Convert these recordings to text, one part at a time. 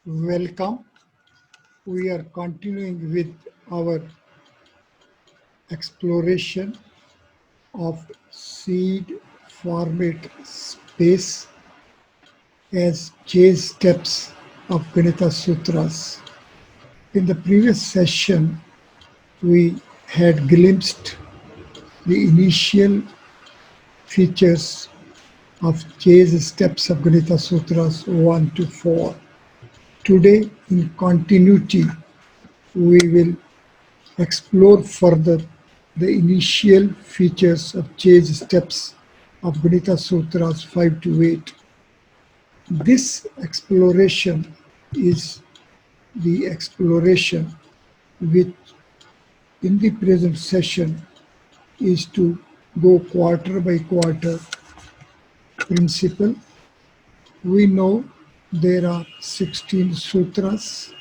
Welcome. We are continuing with our exploration of seed format space as chase steps of Ganita Sutras. In the previous session, we had glimpsed the initial features of chase steps of Ganita Sutras 1 to 4. Today, in continuity, we will explore further the initial features of chase steps of Ganita Sutras 5 to 8. This exploration is the exploration which in the present session is to go quarter by quarter principle. We know there are 16 sutras.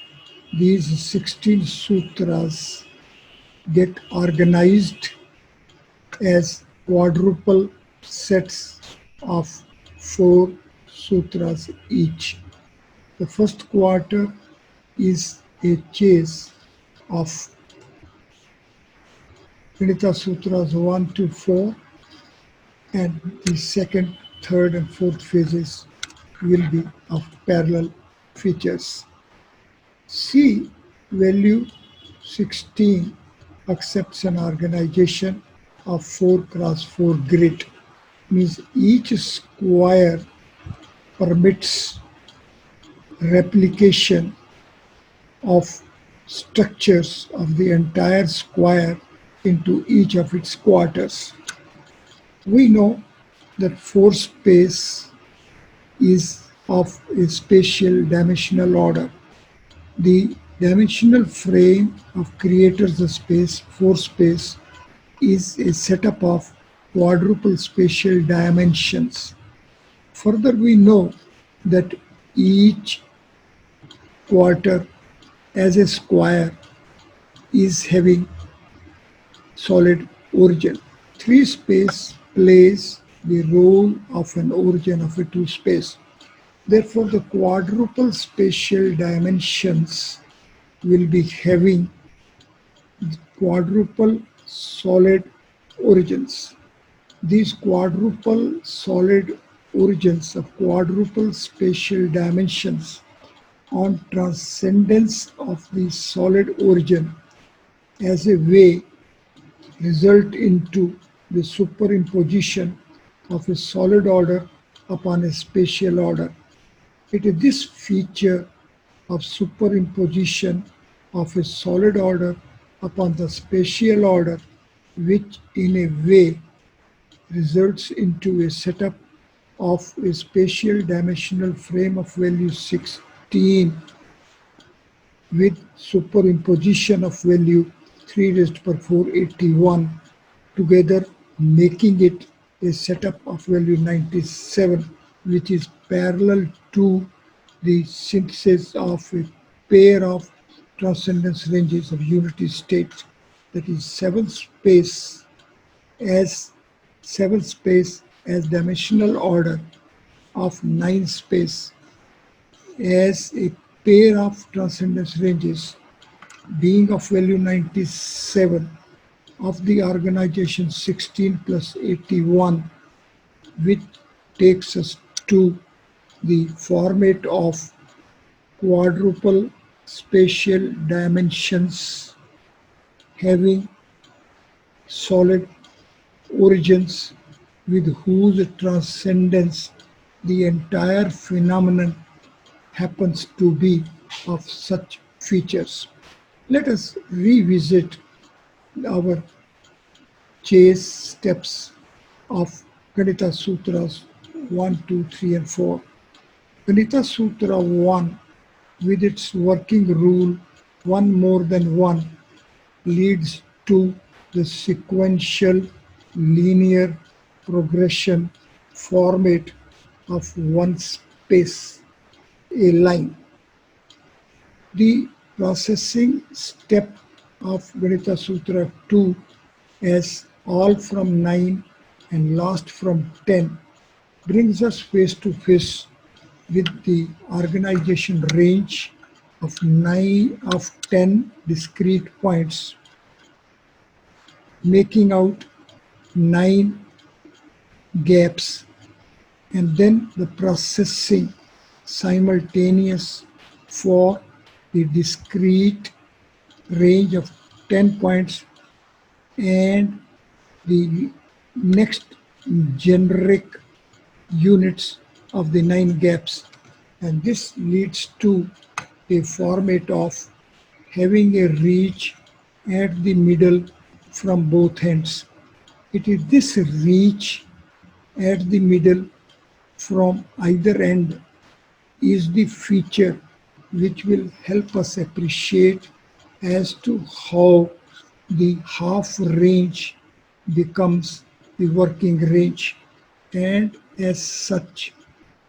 These 16 sutras get organized as quadruple sets of 4 sutras each. The first quarter is a chase of Ganita Sutras 1 to 4, and the second, third, and fourth phases will be of parallel features. C value 16 accepts an organization of 4 cross 4 grid, means each square permits replication of structures of the entire square into each of its quarters. We know that 4 space is of a spatial dimensional order. The dimensional frame of creators of space, 4 space, is a setup of quadruple spatial dimensions. Further, we know that each quarter as a square is having solid origin. 3 space plays the role of an origin of a 2 space. Therefore, the quadruple spatial dimensions will be having quadruple solid origins. These quadruple solid origins of quadruple spatial dimensions on transcendence of the solid origin as a way result into the superimposition of a solid order upon a spatial order. It is this feature of superimposition of a solid order upon the spatial order which in a way results into a setup of a spatial dimensional frame of value 16 with superimposition of value 3 raised to the power 481, together making it a setup of value 97, which is parallel to the synthesis of a pair of transcendence ranges of unity states, that is 7 space as dimensional order of 9 space as a pair of transcendence ranges being of value 97 of the organization 16 plus 81, which takes us to the format of quadruple spatial dimensions having solid origins with whose transcendence the entire phenomenon happens to be of such features. Let us revisit our chase steps of Ganita Sutras 1, 2, 3, and 4. Ganita Sutra 1, with its working rule 1 more than 1, leads to the sequential linear progression format of 1 space, a line. The processing step of Ganita Sutra 2 as all from 9 and last from 10 brings us face to face with the organization range of 10 discrete points, making out 9 gaps, and then the processing simultaneous for the discrete range of 10 points and the next generic units of the 9 gaps. And this leads to a format of having a reach at the middle from both ends. It is this reach at the middle from either end is the feature which will help us appreciate as to how the half range becomes the working range, and as such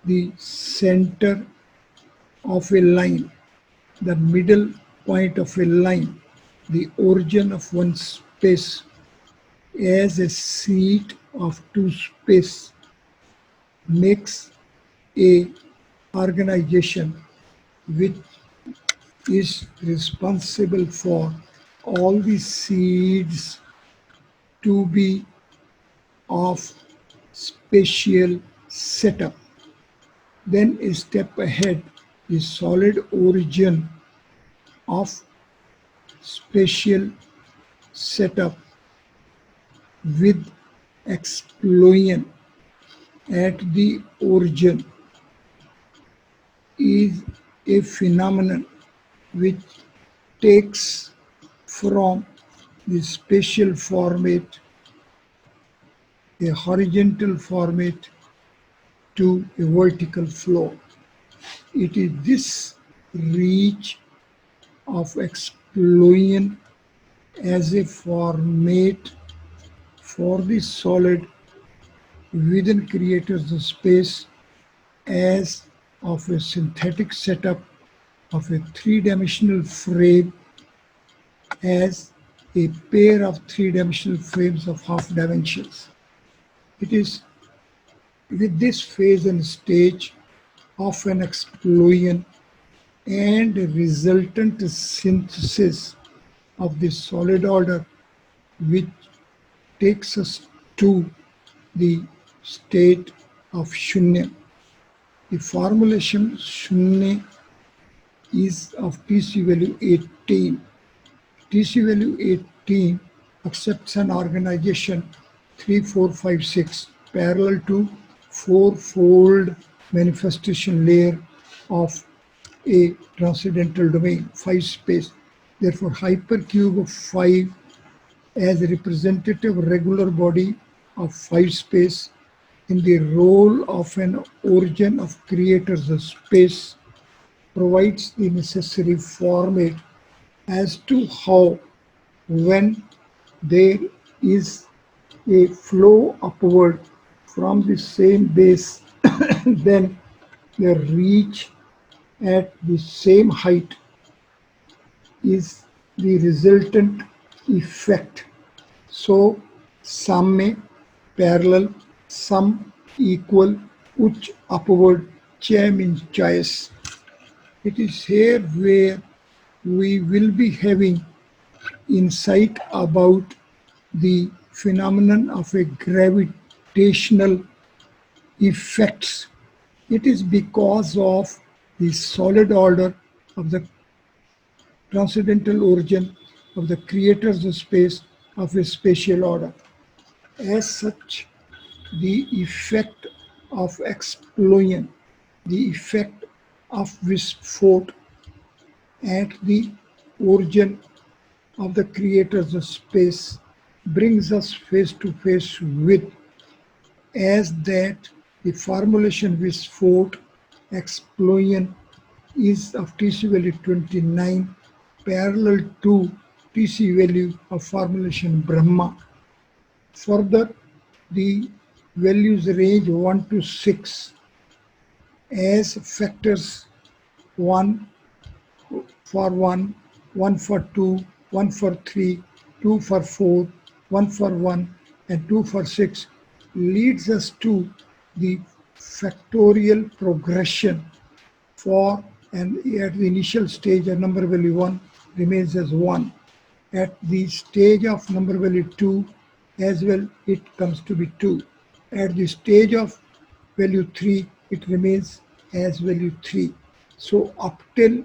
the center of a line, the middle point of a line, the origin of one space as a seat of two space makes a organization which is responsible for all the seeds to be of spatial setup. Then a step ahead, the solid origin of spatial setup with exploing at the origin is a phenomenon which takes from the spatial format a horizontal format to a vertical flow. It is this reach of exploing as a format for the solid within creators of space as of a synthetic setup of a three-dimensional frame as a pair of three-dimensional frames of half dimensions. It is with this phase and stage of an explosion and resultant synthesis of the solid order which takes us to the state of Shunya. The formulation Shunya is of TC value 18. TC value 18 accepts an organization 3, 4, 5, 6 parallel to four-fold manifestation layer of a transcendental domain, 5 space. Therefore, hypercube of 5 as a representative regular body of 5 space in the role of an origin of creators of space provides the necessary format as to how, when there is a flow upward from the same base, then the reach at the same height is the resultant effect. So, some may parallel, some equal, uch upward, cha means choice. It is here where we will be having insight about the phenomenon of a gravitational effects. It is because of the solid order of the transcendental origin of the creators of space of a spatial order. As such, the effect of explosion, the effect of Visfort at the origin of the creators of space brings us face to face with as that the formulation Visfort explosion is of TC value 29 parallel to TC value of formulation Brahma. Further, the values range 1 to 6 as factors 1 for 1, 1 for 2, 1 for 3, 2 for 4, 1 for 1, and 2 for 6 leads us to the factorial progression for, and at the initial stage a number value 1 remains as 1. At the stage of number value 2 as well it comes to be 2. At the stage of value 3 it remains as value 3. So up till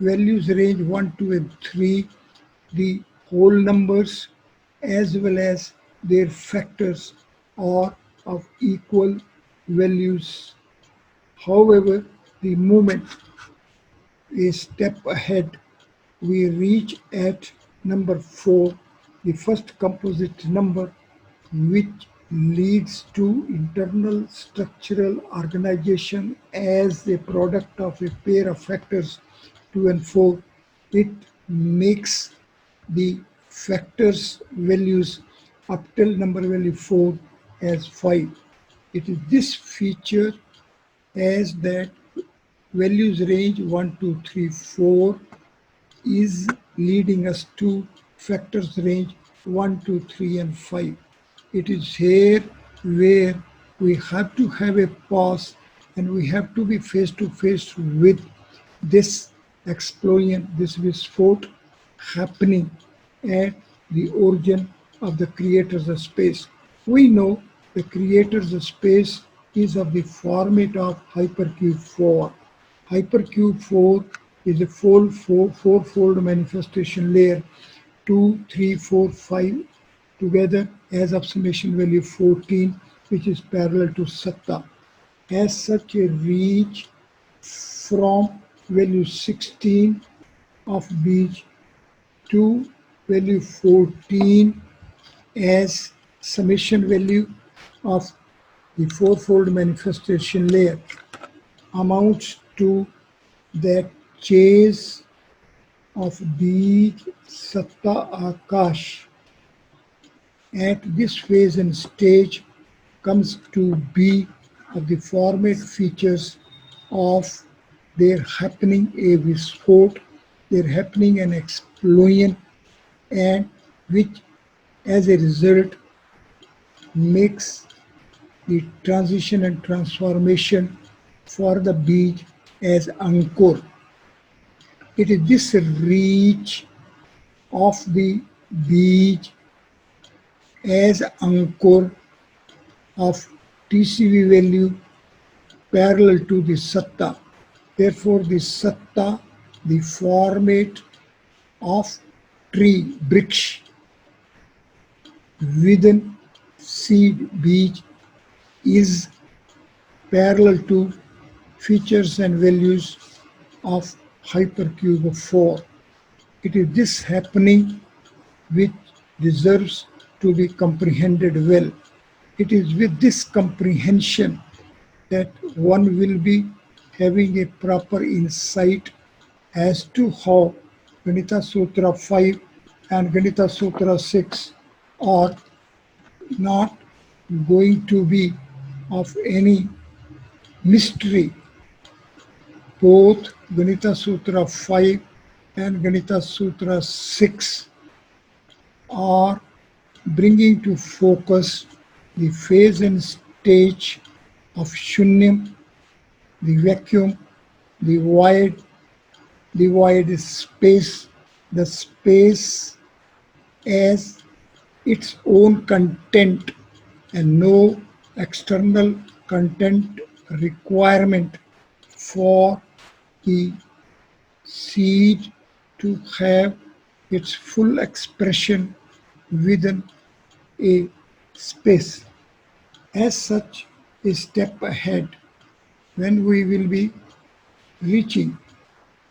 values range 1, 2 and 3, the whole numbers as well as their factors are of equal values. However, the moment a step ahead we reach at number 4, the first composite number, which leads to internal structural organization as a product of a pair of factors 2 and 4. It makes the factors values up till number value 4 as 5. It is this feature as that values range 1, 2, 3, 4 is leading us to factors range 1, 2, 3 and 5. It is here where we have to have a pause and we have to be face to face with this explosion, this visport happening at the origin of the creators of space. We know the creators of space is of the format of hypercube 4. Hypercube 4 is a fourfold manifestation layer, 2, 3, 4, 5 together as of summation value 14, which is parallel to Satta. As such, a reach from value 16 of Beej to value 14 as summation value of the fourfold manifestation layer amounts to that chase of Beej Satta Akash. At this phase and stage comes to be of the format features of there happening a visport, there happening an explosion, and which as a result makes the transition and transformation for the Beej as anchor. It is this reach of the Beej as anchor of TCV value parallel to the Satta. Therefore, the Satta, the format of tree bricks within seed Beej is parallel to features and values of hypercube of 4. It is this happening which deserves to be comprehended well. It is with this comprehension that one will be having a proper insight as to how Ganita Sutra 5 and Ganita Sutra 6 are not going to be of any mystery. Both Ganita Sutra 5 and Ganita Sutra 6 are bringing to focus the phase and stage of Shunyam, the vacuum, the void is space, the space as its own content and no external content requirement for the seed to have its full expression within a space. As such, a step ahead when we will be reaching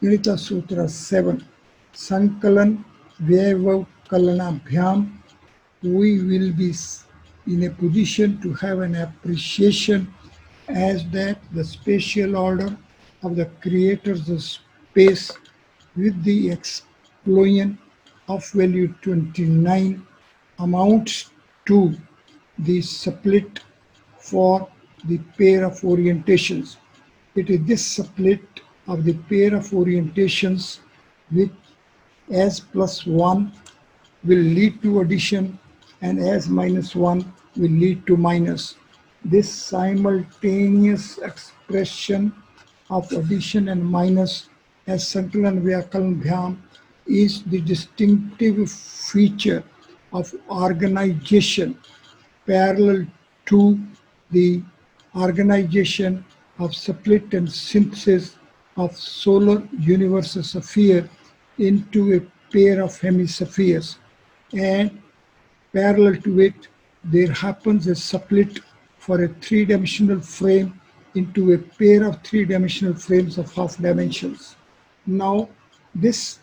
Ganita Sutra 7, Sankalan Vaibhav Kalanabhyam, we will be in a position to have an appreciation as that the spatial order of the creators of space with the explosion of value 29 amounts to the split for the pair of orientations. It is this split of the pair of orientations which as plus 1 will lead to addition and as minus 1 will lead to minus. This simultaneous expression of addition and minus as Sankalan Vyakalan Dhyam is the distinctive feature of organization parallel to the organization of split and synthesis of solar universes sphere into a pair of hemispheres, and parallel to it there happens a split for a three-dimensional frame into a pair of three-dimensional frames of half dimensions. Now this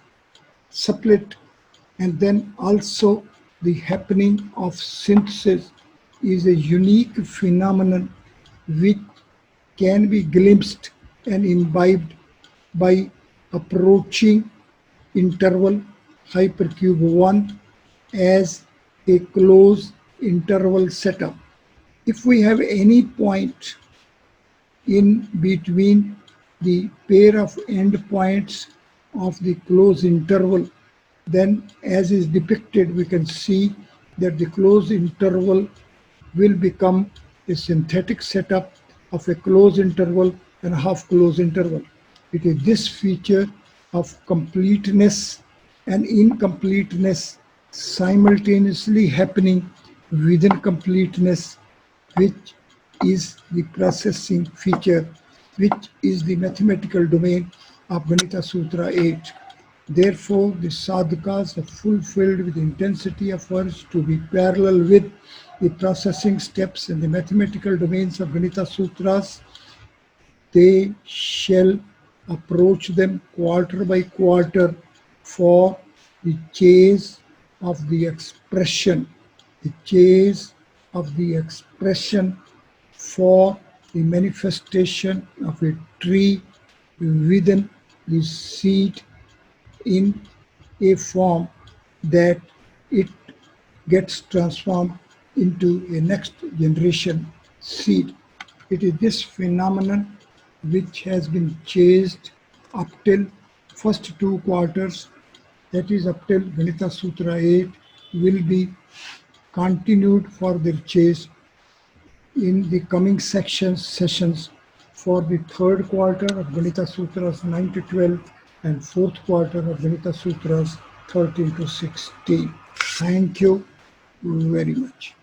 split and then also the happening of synthesis is a unique phenomenon which can be glimpsed and imbibed by approaching interval hypercube 1 as a closed interval setup. If we have any point in between the pair of endpoints of the closed interval, then as is depicted, we can see that the closed interval will become a synthetic setup of a closed interval and a half closed interval. It is this feature of completeness and incompleteness simultaneously happening within completeness, which is the processing feature, which is the mathematical domain of Ganita Sutra 8. Therefore, the sadhakas are fulfilled with intensity of words to be parallel with the processing steps in the mathematical domains of Ganita Sutras. They shall approach them quarter by quarter for the chase of the expression, the chase of the expression for the manifestation of a tree within the seed in a form that it gets transformed into a next generation seed. It is this phenomenon which has been chased up till first two quarters, that is up till Ganita Sutra 8, will be continued for their chase in the coming sessions for the third quarter of Ganita Sutras 9 to 12 and fourth quarter of Ganita Sutras 13 to 16. Thank you very much.